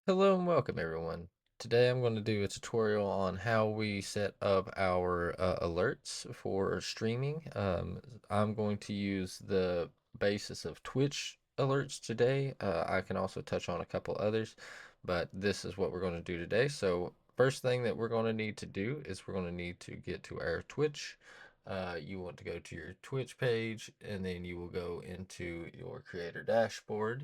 Hello and welcome everyone. Today I'm going to do a tutorial on how we set up our alerts for streaming. I'm going to use the basis of Twitch alerts today. I can also touch on a couple others, but this is what we're going to do today. So first thing that we're going to need to do is we're going to need to get to our Twitch. You want to go to your Twitch page and then you will go into your creator dashboard.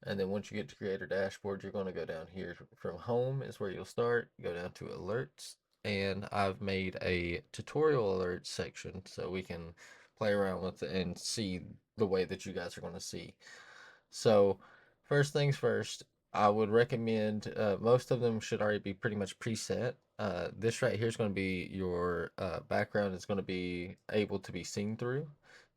And then once you get to creator dashboard, you're going to go down here from home is where you'll start. Go down to alerts. And I've made a tutorial alerts section so we can play around with it and see the way that you guys are going to see. So first things first, I would recommend most of them should already be pretty much preset. This right here is going to be your background is going to be able to be seen through.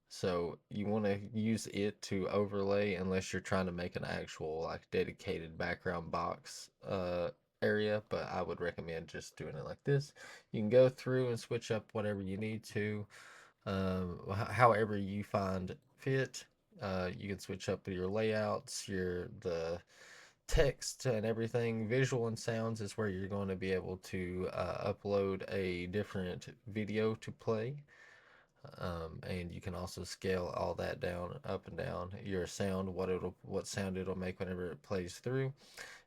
So you want to use it to overlay unless you're trying to make an actual like dedicated background box area, but I would recommend just doing it like this. You can go through and switch up whatever you need to, however you find fit. You can switch up your layouts, the text and everything. Visual and sounds is where you're going to be able to upload a different video to play. And you can also scale all that down, up and down your sound, what sound it'll make whenever it plays through,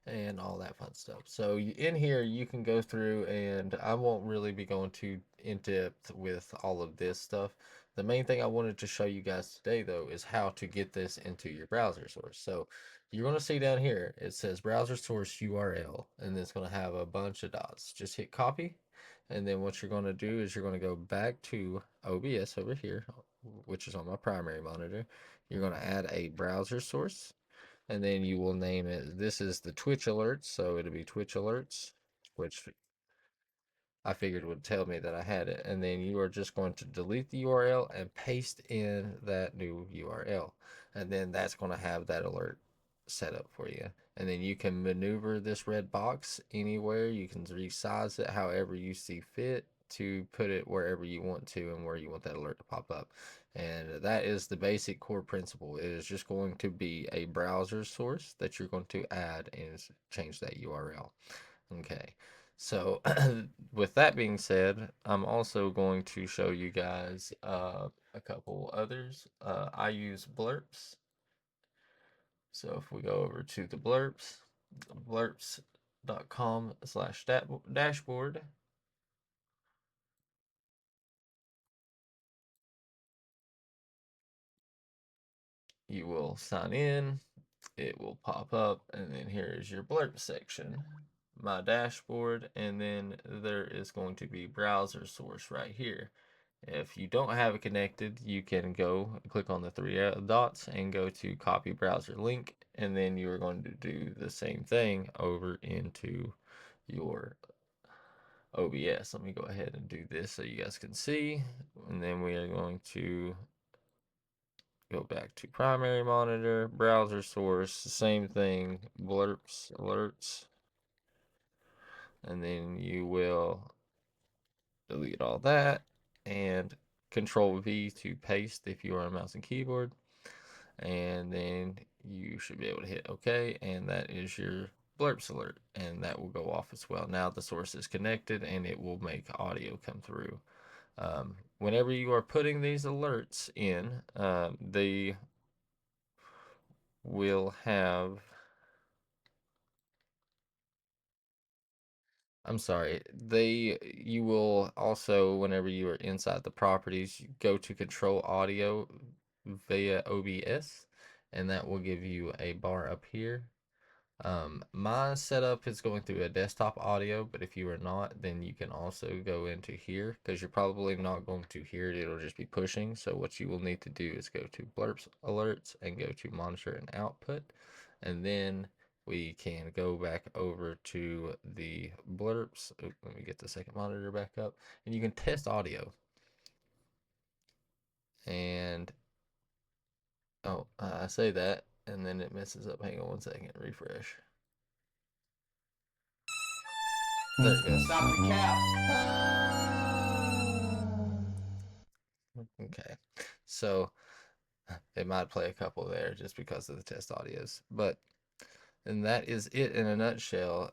and all that fun stuff. So in here you can go through, and I won't really be going too in depth with all of this stuff. The main thing I wanted to show you guys today though is how to get this into your browser source. So you're going to see down here it says browser source URL, and it's going to have a bunch of dots. Just hit copy, and then what you're going to do is you're going to go back to OBS over here, which is on my primary monitor. You're going to add a browser source, and then you will name it. This is the Twitch alerts, so it'll be Twitch alerts, which I figured would tell me that I had it. And then you are just going to delete the URL and paste in that new URL. And then that's going to have that alert set up for you. And then you can maneuver this red box anywhere. You can resize it however you see fit to put it wherever you want to and where you want that alert to pop up. And that is the basic core principle. It is just going to be a browser source that you're going to add and change that URL. Okay, so with that being said, I'm also going to show you guys a couple others. I use Blerps. So if we go over to the Blerps, blerps.com/dashboard, you will sign in, it will pop up, and then here is your Blerp section, my dashboard, and then there is going to be browser source right here. If you don't have it connected, you can go click on the three dots and go to copy browser link, and then you're going to do the same thing over into your OBS. Let me go ahead and do this so you guys can see, and then we are going to go back to primary monitor, browser source, same thing, Blerps alerts, and then you will delete all that and Control V to paste if you are on mouse and keyboard, and then you should be able to hit OK, and that is your Blerps alert, and that will go off as well. Now the source is connected and it will make audio come through. Whenever you are putting these alerts in, they will have I'm sorry. You will also, whenever you are inside the properties, go to control audio via OBS, and that will give you a bar up here. My setup is going through a desktop audio, but if you are not, then you can also go into here because you're probably not going to hear it. It'll just be pushing. So what you will need to do is go to Blerps Alerts and go to Monitor and Output, and then we can go back over to the Blerps. Oh, let me get the second monitor back up, and you can test audio. And I say that, and then it messes up. Hang on one second. Refresh. There it goes. Stop the cap. Okay. So it might play a couple there just because of the test audios. But And that is it in a nutshell.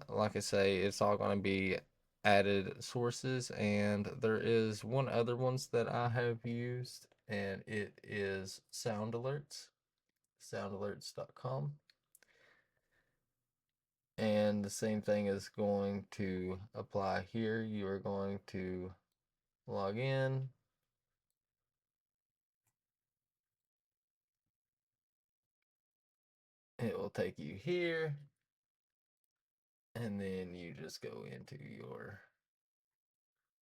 Like I say, it's all going to be added sources, and there is one other ones that I have used, and it is Sound Alerts, soundalerts.com. And the same thing is going to apply here. You are going to log in. It will take you here, and then you just go into your,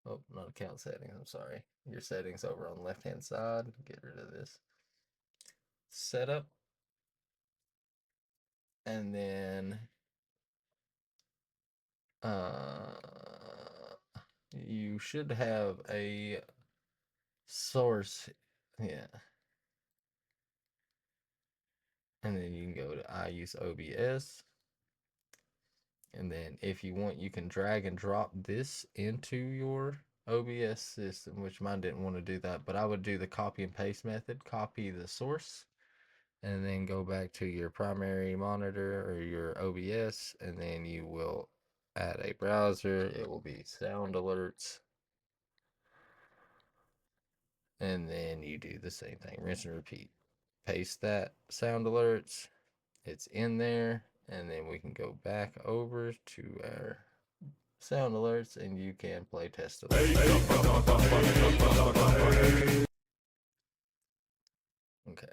oh, not account settings, I'm sorry. Your settings over on the left-hand side. Get rid of this. Setup. And then you should have a source. Yeah. And then you can go to I use OBS. And then if you want, you can drag and drop this into your OBS system, which mine didn't want to do that, but I would do the copy and paste method, copy the source, and then go back to your primary monitor or your OBS, and then you will add a browser. It will be Sound Alerts, and then you do the same thing, rinse and repeat. Paste that Sound Alerts, it's in there, and then we can go back over to our Sound Alerts, and you can play test alerts. Okay.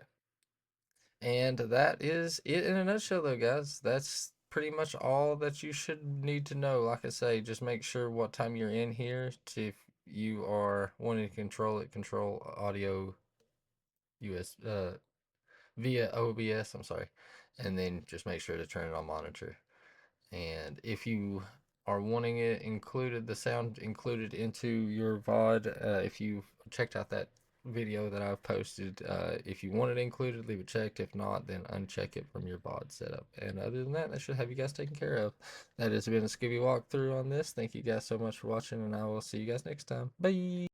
And that is it in a nutshell, though, guys. That's pretty much all that you should need to know. Like I say, just make sure what time you're in here to, if you are wanting to control it, control audio US via OBS, I'm sorry. And then just make sure to turn it on monitor. And if you are wanting it included, the sound included into your VOD, if you've checked out that video that I've posted, if you want it included, leave it checked. If not, then uncheck it from your VOD setup. And other than that, that should have you guys taken care of. That has been a Scooby walkthrough on this. Thank you guys so much for watching, and I will see you guys next time. Bye!